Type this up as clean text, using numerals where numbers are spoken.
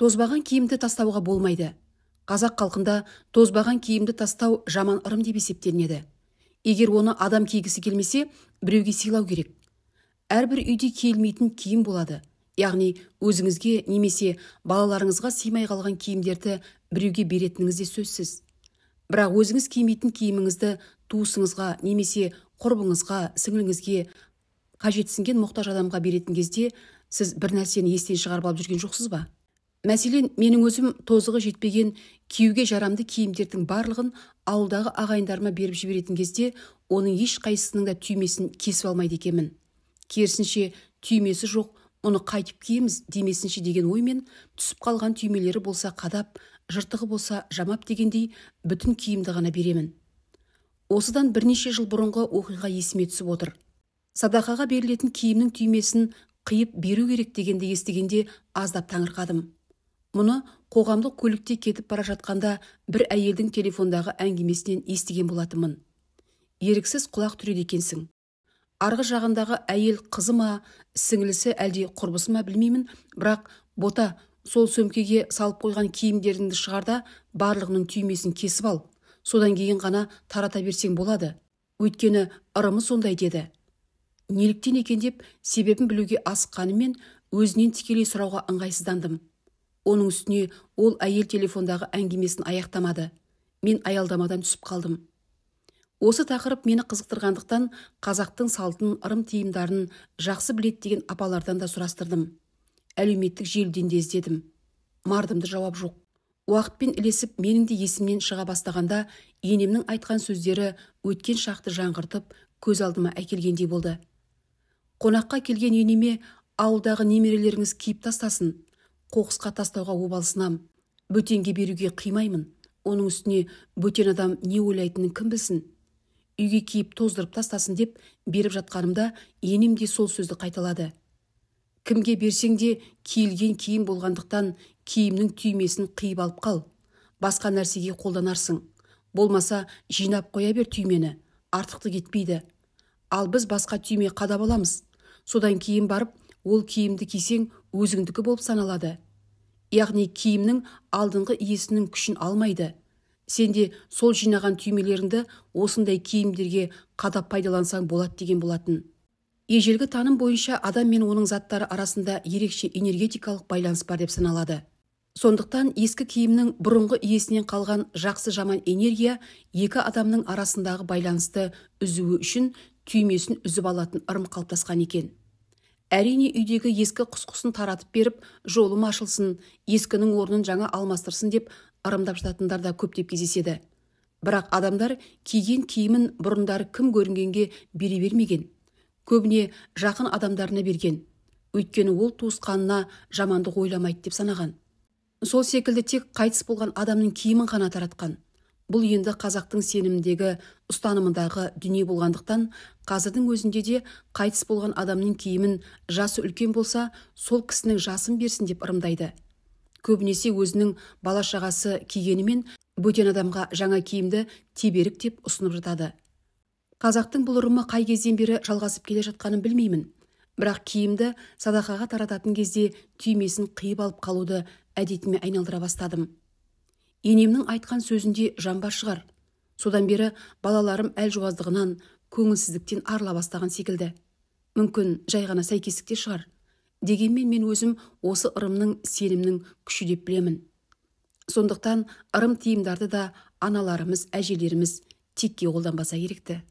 Тозбаған киімді тастауға болмайды. Қазақ халқында тозбаған киімді тастау жаман ырым деп есептелінеді. Егер оны адам кигісі келмесе, біреуге сыйлау керек. Әрбір үйде киілмейтін киім болады. Яғни өзіңізге немесе балаларыңызға сыймай қалған киімдерді біреуге беретініңіз де сөзсіз. Бірақ өзіңіз кимейтін киіміңізді туысыңызға немесе құрбыңызға, сіңліңізге, қажетсінген мұқтаж адамға беретін кезде сіз бір нәрсені естен шығарып алып жүрген жоқсыз ба? Мәселен, менің өзім тозығы жетпеген киюге жарамды киімдердің барлығын ауылдағы ағайындарыма беріп жіберетін кезде оның ешқайсысының да түймесін кесіп алмайды екенмін. Керісінше, түймесі жоқ, оны қайтып киеміз демесінші деген оймен түсіп қалған түймелері болса қадап, жыртығы болса жамап дегендей бүтін киімді ғана беремін. Осыдан бірнеше жыл бұрынғы оқиға есіме түсіп отыр. Садақаға берілетін киімнің түймесін қиып беру керек дегенді естігенде аздап таңырқадым. Мұны қоғамдық көлікте кетіп бара жатқанда бір әйелдің телефондағы әңгімесінен естіген болатынмын. Еріксіз құлақ түреді екенсің. Арғы жағындағы әйел қызы ма, сіңлісі әлде құрбысы ма білмеймін, бірақ бота сол сөмкеге салып қойған киімдеріңді шығарда барлығының түймесін кесіп ал. Содан кейін ғана тарата берсең болады. Өйткені ырымы сондай деді. Неліктен екен деп себебін білуге асыққанымен өзінен тікелей сұрауға ыңғайсыздандым. Оның үстіне ол әйел телефондағы әңгімесін аяқтамады. Мен аялдамадан түсіп қалдым. Осы тақырып мені қызықтырғандықтан қазақтың салтын, ырым тиымдарын жақсы білет деген апалардан да сұрастырдым. Әлеуметтік желіден де іздедім. Мардымды жауап жоқ. Уақытпен ілесіп менің де есімнен шыға бастағанда енемнің айтқан сөздері өткен шақты жаңғыртып көз алдыма әкелгендей болды. Қонаққа келген енеме ауылдағы немерелеріңіз киіп тастасын. Қоқысқа тастауға обалсынам. Бөтенге беруге қимаймын. Оның үстіне бөтен адам не ойлайтынын кім білсін? Үйге киіп тоздырып тастасын деп беріп жатқанымда енем де сол сөзді қайталады. Кімге берсең де киілген киім болғандықтан киімнің түймесін қиып алып қал. Басқа нәрсеге қолданарсың. Болмаса жинап қоя бер түймені. Артықты кетпейді. Ал біз басқа түйме қадап аламыз. Содан кейін барып, ол киімді кисең өзіңдікі болып саналады. Яғни киімнің алдыңғы иесінің күшін алмайды. Сенде сол жинаған түймелеріңді осындай киімдерге қадап пайдалансаң болады деген болатын. Ежелгі таным бойынша адам мен оның заттары арасында ерекше энергетикалық байланыс бар деп саналады. Сондықтан ескі киімнің бұрынғы иесінен қалған жақсы жаман энергия екі адамның арасындағы байланысты үзуі үшін түймесін үзіп алатын ырым қалыптасқан екен. Әрине үйдегі ескі құс-құсын таратып беріп, жолым ашылсын, ескінің орнын жаңа алмастырсын деп ырымдап жататындар да көптеп кездеседі. Бірақ адамдар киген киімін бұрындары кім көрінгенге бере бермеген. Көбіне жақын адамдарына берген. Өйткені ол туысқанына жамандық ойламайды деп санаған. Сол секілді тек қайтыс болған адамның киімін ғана таратқан. Бұл енді қазақтың сеніміндегі, ұстанымындағы дүние болғандықтан, қазірдің өзінде де қайтыс болған адамның киімін жасы үлкен болса, сол кісінің жасын берсін деп ырымдайды. Көбінесе өзінің бала-шағасы кигенімен бөтен адамға жаңа киімді теберік деп ұсынып жатады. Қазақтың бұл ырымы қай кезден бері жалғасып келе жатқанын білмеймін. Бірақ киімді садақаға тарататын кезде түймесін қиып алып қалуды әдетіме айналдыра бастадым. Енемнің айтқан сөзінде жан бар шығар. Содан бері балаларым әлжуаздығынан, көңілсіздіктен арыла бастаған секілді. Мүмкін жай ғана сәйкестікте шығар. Дегенмен мен өзім осы ырымның сенімнің күші деп білемін. Сондықтан ырым тиымдарды да аналарымыз, әжелеріміз текке қолданбаса керекті.